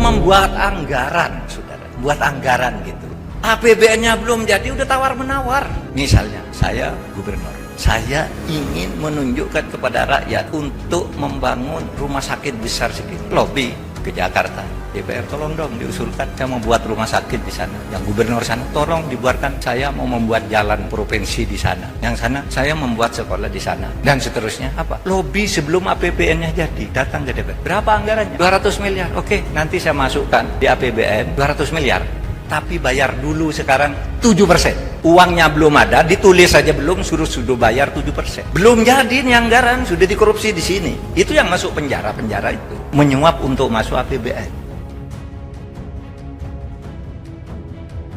membuat anggaran, saudara. Buat anggaran gitu. APBN-nya belum jadi, udah tawar-menawar. Misalnya, saya gubernur. Saya ingin menunjukkan kepada rakyat untuk membangun rumah sakit besar sedikit. Lobby ke Jakarta. DPR tolong dong diusulkan saya membuat rumah sakit di sana. Yang gubernur sana tolong dibuatkan saya mau membuat jalan provinsi di sana. Yang sana saya membuat sekolah di sana. Dan seterusnya apa? Lobby sebelum APBN-nya jadi. Datang ke DPR. Berapa anggarannya? 200 miliar. Oke, nanti saya masukkan di APBN 200 miliar. Tapi bayar dulu sekarang 7%. Uangnya belum ada, ditulis saja belum, suruh bayar 7%. Belum jadi nih anggaran, sudah dikorupsi di sini. Itu yang masuk penjara itu. Menyuap untuk masuk APBN.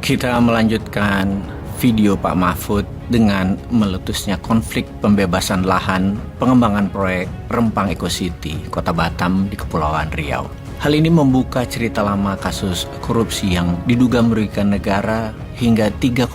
Kita melanjutkan video Pak Mahfud dengan meletusnya konflik pembebasan lahan pengembangan proyek Rempang Eco City, Kota Batam di Kepulauan Riau. Hal ini membuka cerita lama kasus korupsi yang diduga merugikan negara hingga 3,6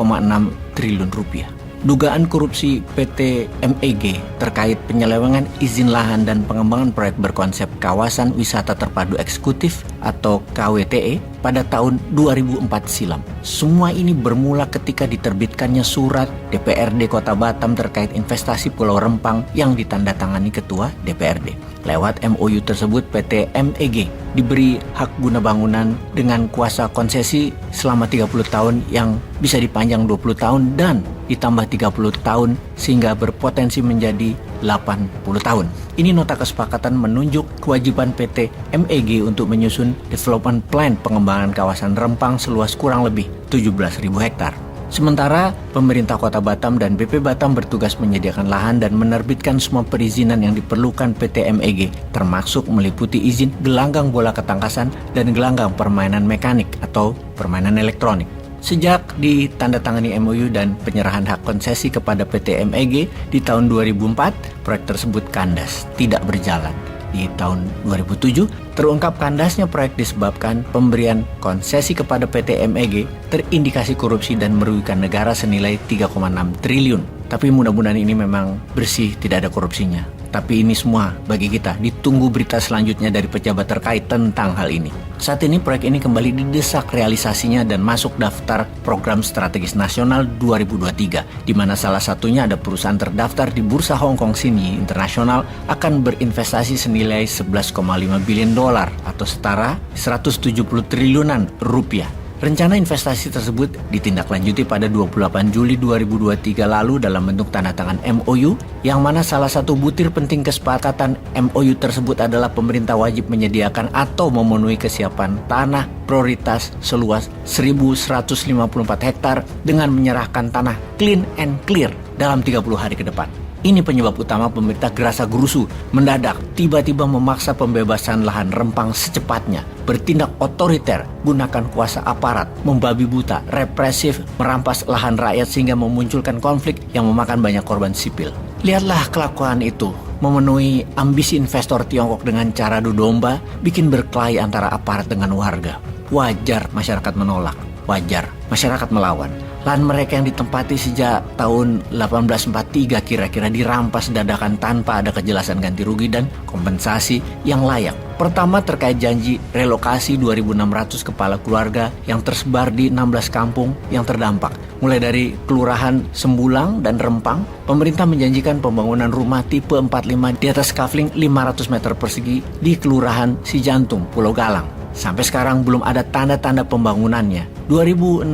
triliun rupiah. Dugaan korupsi PT MEG terkait penyelewengan izin lahan dan pengembangan proyek berkonsep Kawasan Wisata Terpadu Eksekutif atau KWTE pada tahun 2004 silam. Semua ini bermula ketika diterbitkannya surat DPRD Kota Batam terkait investasi Pulau Rempang yang ditandatangani Ketua DPRD. Lewat MOU tersebut PT MEG diberi hak guna bangunan dengan kuasa konsesi selama 30 tahun yang bisa dipanjang 20 tahun dan ditambah 30 tahun sehingga berpotensi menjadi 80 tahun. Ini nota kesepakatan menunjuk kewajiban PT MEG untuk menyusun development plan pengembangan kawasan Rempang seluas kurang lebih 17.000 hektar. Sementara pemerintah Kota Batam dan BP Batam bertugas menyediakan lahan dan menerbitkan semua perizinan yang diperlukan PT MEG, termasuk meliputi izin gelanggang bola ketangkasan dan gelanggang permainan mekanik atau permainan elektronik. Sejak ditandatangani MOU dan penyerahan hak konsesi kepada PT MEG di tahun 2004, proyek tersebut kandas, tidak berjalan. Di tahun 2007, terungkap kandasnya proyek disebabkan pemberian konsesi kepada PT MEG terindikasi korupsi dan merugikan negara senilai 3,6 triliun. Tapi mudah-mudahan ini memang bersih, tidak ada korupsinya. Tapi ini semua bagi kita ditunggu berita selanjutnya dari pejabat terkait tentang hal ini. Saat ini proyek ini kembali didesak realisasinya dan masuk daftar Program Strategis Nasional 2023, di mana salah satunya ada perusahaan terdaftar di Bursa Hong Kong Sini Internasional akan berinvestasi senilai 11,5 billion dolar atau setara 170 triliunan rupiah. Rencana investasi tersebut ditindaklanjuti pada 28 Juli 2023 lalu dalam bentuk tanda tangan MOU, yang mana salah satu butir penting kesepakatan MOU tersebut adalah pemerintah wajib menyediakan atau memenuhi kesiapan tanah prioritas seluas 1.154 hektar dengan menyerahkan tanah clean and clear dalam 30 hari ke depan. Ini penyebab utama pemerintah gerasa gerusu mendadak tiba-tiba memaksa pembebasan lahan Rempang secepatnya, bertindak otoriter, gunakan kuasa aparat, membabi buta, represif, merampas lahan rakyat sehingga memunculkan konflik yang memakan banyak korban sipil. Lihatlah kelakuan itu, memenuhi ambisi investor Tiongkok dengan cara adu domba, bikin berkelahi antara aparat dengan warga. Wajar masyarakat menolak, wajar masyarakat melawan. Lahan mereka yang ditempati sejak tahun 1843 kira-kira dirampas dadakan tanpa ada kejelasan ganti rugi dan kompensasi yang layak. Pertama terkait janji relokasi 2.600 kepala keluarga yang tersebar di 16 kampung yang terdampak. Mulai dari Kelurahan Sembulang dan Rempang, pemerintah menjanjikan pembangunan rumah tipe 45 di atas kafling 500 meter persegi di Kelurahan Sijantung, Pulau Galang. Sampai sekarang belum ada tanda-tanda pembangunannya. 2.600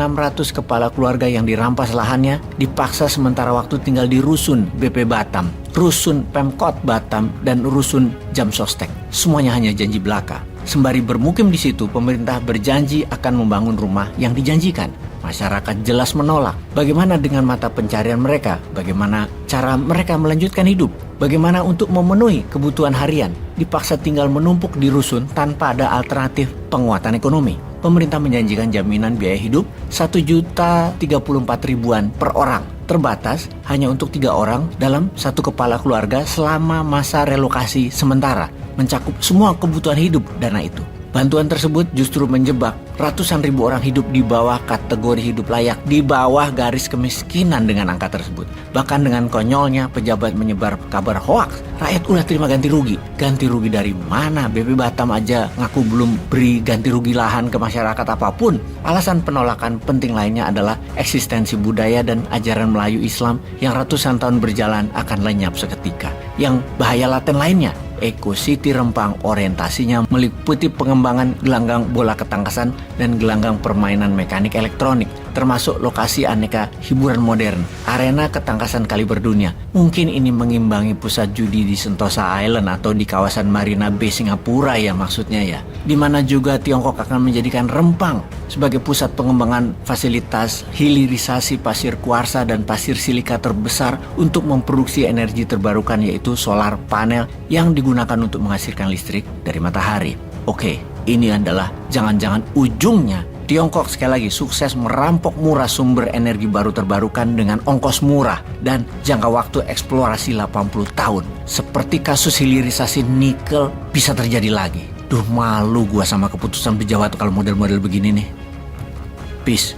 kepala keluarga yang dirampas lahannya dipaksa sementara waktu tinggal di Rusun BP Batam, Rusun Pemkot Batam, dan Rusun Jamsostek. Semuanya hanya janji belaka. Sembari bermukim di situ, pemerintah berjanji akan membangun rumah yang dijanjikan. Masyarakat jelas menolak. Bagaimana dengan mata pencarian mereka? Bagaimana cara mereka melanjutkan hidup? Bagaimana untuk memenuhi kebutuhan harian? Dipaksa tinggal menumpuk di rusun tanpa ada alternatif penguatan ekonomi. Pemerintah menjanjikan jaminan biaya hidup 1.034.000 per orang. Terbatas hanya untuk 3 orang dalam satu kepala keluarga selama masa relokasi sementara. Mencakup semua kebutuhan hidup dana itu. Bantuan tersebut justru menjebak ratusan ribu orang hidup di bawah kategori hidup layak, di bawah garis kemiskinan dengan angka tersebut. Bahkan dengan konyolnya pejabat menyebar kabar hoaks, rakyat udah terima ganti rugi. Ganti rugi dari mana? BP Batam aja ngaku belum beri ganti rugi lahan ke masyarakat apapun. Alasan penolakan penting lainnya adalah eksistensi budaya dan ajaran Melayu Islam yang ratusan tahun berjalan akan lenyap seketika. Yang bahaya laten lainnya, Eco City Rempang orientasinya meliputi pengembangan gelanggang bola ketangkasan dan gelanggang permainan mekanik elektronik, termasuk lokasi aneka hiburan modern, arena ketangkasan kaliber dunia. Mungkin ini mengimbangi pusat judi di Sentosa Island atau di kawasan Marina Bay Singapura ya maksudnya ya. Di mana juga Tiongkok akan menjadikan Rempang sebagai pusat pengembangan fasilitas hilirisasi pasir kuarsa dan pasir silika terbesar untuk memproduksi energi terbarukan, yaitu solar panel yang digunakan untuk menghasilkan listrik dari matahari. Oke, ini adalah jangan-jangan ujungnya Tiongkok sekali lagi sukses merampok murah sumber energi baru terbarukan dengan ongkos murah dan jangka waktu eksplorasi 80 tahun. Seperti kasus hilirisasi nikel bisa terjadi lagi. Duh, malu gua sama keputusan pejabat kalau model-model begini nih. Peace.